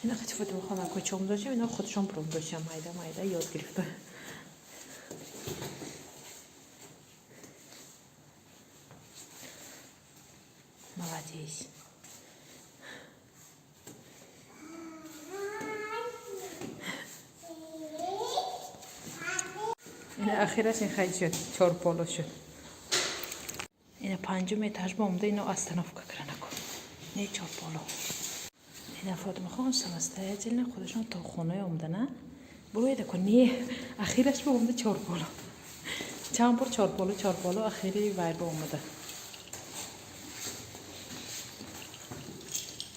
اینا خیلی فاطمه خانم کوچم داشتم اینا خودشون پرون داشتم مایده یاد گرفته молодец اینا اخیرش این خیلی شد 4 پولو شد اینا 5 etaج بومده اینو остановка کردن نکن نه 4 پولو اینا فاطمه خانم самостоятельно خودشون تا خونه اومدن بروید کنی اخیرش بومده 4 پولو چند بار 4 پولو اخیری وای بومده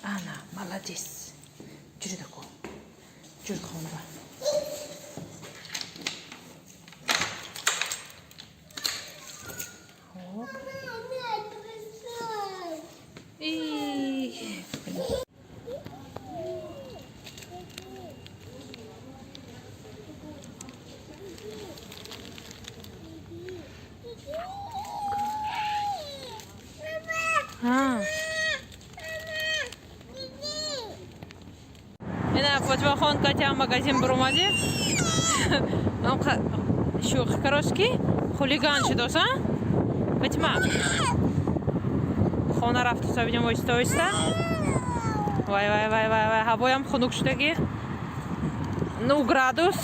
انا молодец جوری دکو جوری خونه با اینا فاطمه خان کاتیا магазин برومادی شوخ کروشکی خولگان شد دوستا فاطمه خانه رفت تو ببینیم وایستا وای هوایم خنک شدگی 9 градус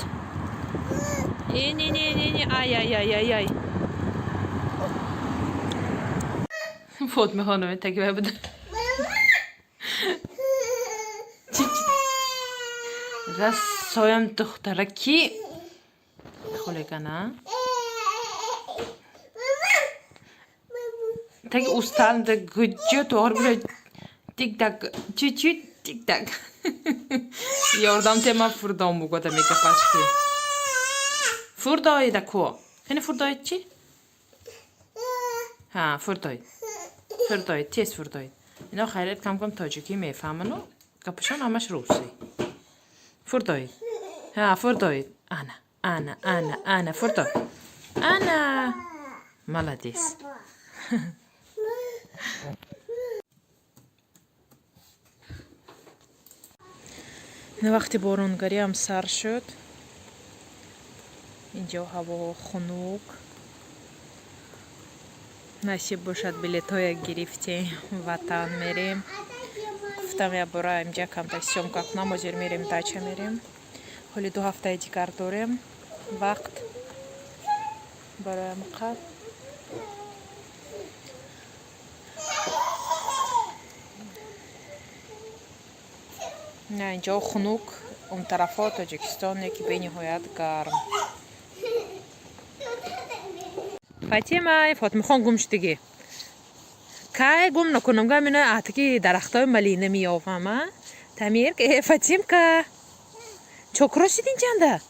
не ай فاطمه خانم تکیه بده راسایم دخترکی خولگانه تک ustand gücü doğru tik tak çiçi tik tak yordam tema furdam bu kadar mega paşki furday da ko hani furday çi ha furday tez furday اینا خیلیت کم تاجیکی میفهمن و گپشان همش روسی فردای ها فردای انا فردای انا молодец نه وقتی بارونگری هم سر شد اینجا هوا خنک نصیب باشد بلیط های گرفتیم وطن میریم گفتم یا برای اینجا کم تا سیومکا کنم مجر میریم دача میریم حالی 2 هفته دیگر داریم وقت برای مقد نه اینجا خنک اون طرفا تاجیکستان یکی به نهایت گرم فاطمه خان گم شدگی که گم نکنم گم اینه احتکی درختای ملینه میافم تمیر که فاطمه که چکرا شدین چنده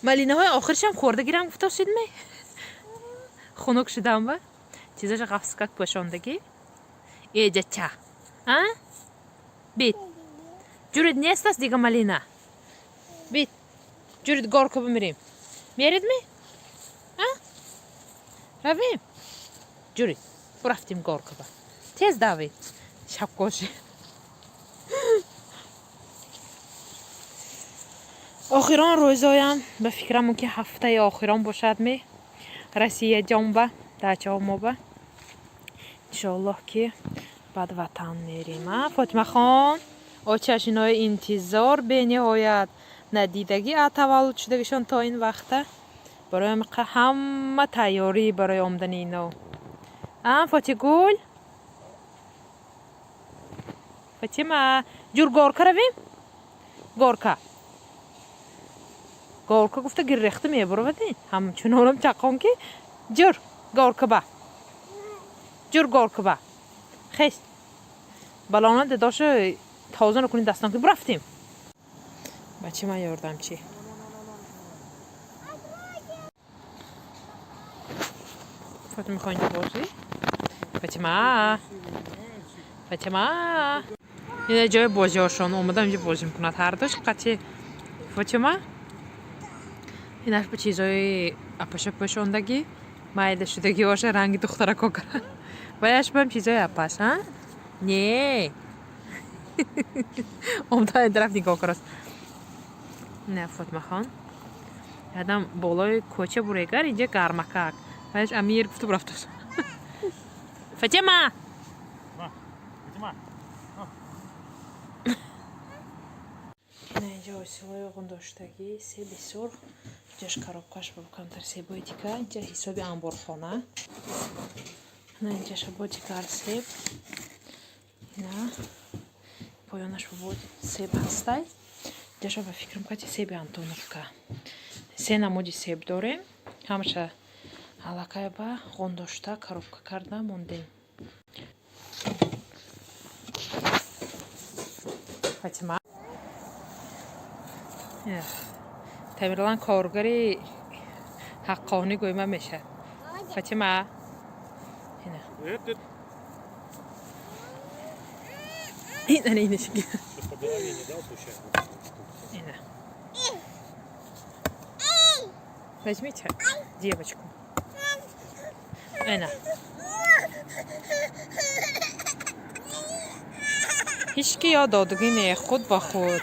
ملینه های آخرش هم خورده گیرم گفته شد می خنک شدم با چیزاش قفسکک پشاندگی ایجا چه ها بیت جورید نیست است دیگه ملینه بیت جورید گارکو بمیریم میرید می ها رویم جورید برفتیم گارکو با تیز داوید شب کوشی آخران روزایم به فکرم که هفته آخران باشد می رسیدیم به دача ما با انشالله که بعد وطن میریم فاطمه خان آچشینای انتظار به نهایت ندیدگی تولد شدگشان تا این وقته برای همه تیاری برای آمدن اینا فاطمه گل فاطمه جور گارکا رویم گارکا گفته گرخته میبرو بدین همچنانم چقام که جور گارکا با جور گارکا با خیست بلانه داشته تازه نکنین دستان که برفتیم بچه من یاردم چی فاطمه خواهی بازی فاطمه اینه جای بازی هاشون اومدم اینجا بازی میکنند هر دوش قطعی فاطمه اینش به چیزای اپش پشوندگی مایده شدگی باشه رنگ دخترکو کرد بایش برم چیزای اپش ها نه омда این طرف نگاه کراست. نه فاطمه خان یادم بالای کوچه بوریگر اینجا گرمکک بعدش امیر گفته برفت فاطمه اینجا وسیله گنداشتگی سیب سرخ اینجاش коробкаш با کانتر سیبای دیگه اینجا حسابی انبارخانه نه اینجاش با دیگر سیب نه پایانش با سیب هسته اینجاش با فکرم که سیب антоновка سه نمودی سیب داریم همشه علاقه با گنداشته коробка کرده موندیم فاطمه تمیرلان کارگری حقانی گویمه میشه فاطمه اینه اینش اینه возьмите девочку اینه هیچکی یاد دادگی نه خود با خود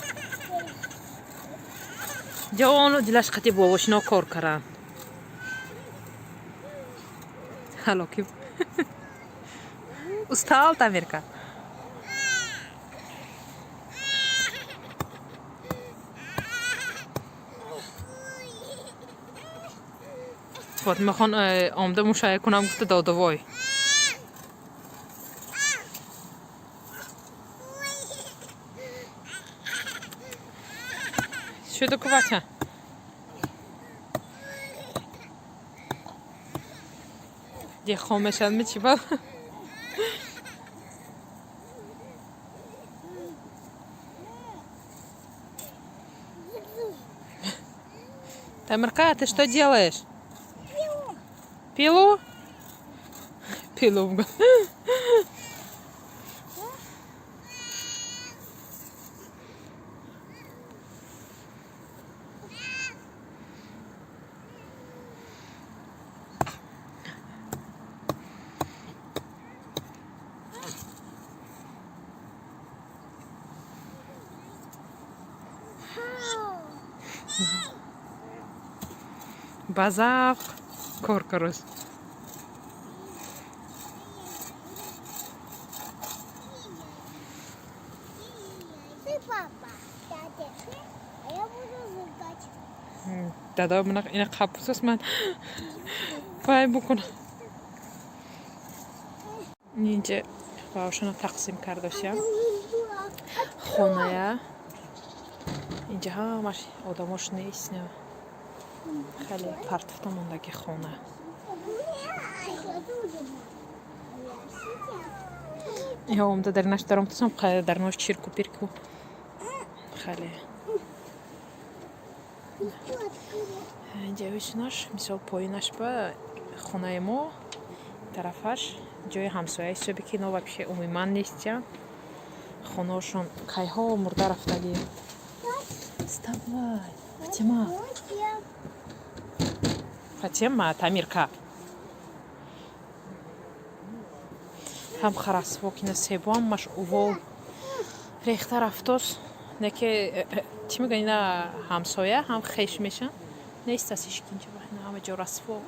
جوانو دلش خطی باباشنا کار کرن حالا که устал Тамирка вот میخوان آمده مشاهده کنم گفته دادوای شو такое بچه یه خامشن میچی با Тамирка, ты что делаешь? Пилу? Пилу. Базав коркорус. Ты папа, дядя, а я буду ждать. Дада мына ина қапсыз мен бай букун. Нинче баушана тақсим кардошам. Хоная. Инҷа ҳамаш одамош нест. خیلی پرتفته موندگی خونه یا اومده در نش دارم تسم در نوش چیرکو پیرکو خیلی اینجا ویشناش مثال پایینش با خونه ما طرفش جای همسایه سوی که نو вообще عموما نیست خونهشون کایها مرده رفتگی вставай Фатима Фатима Тамирка هم خراسبو که نسیبو هم مش اوول ریخته رفتوس نه که چی میگن اینا همسایه هم خیش میشن نیست ازش اینجا همه جا رسبو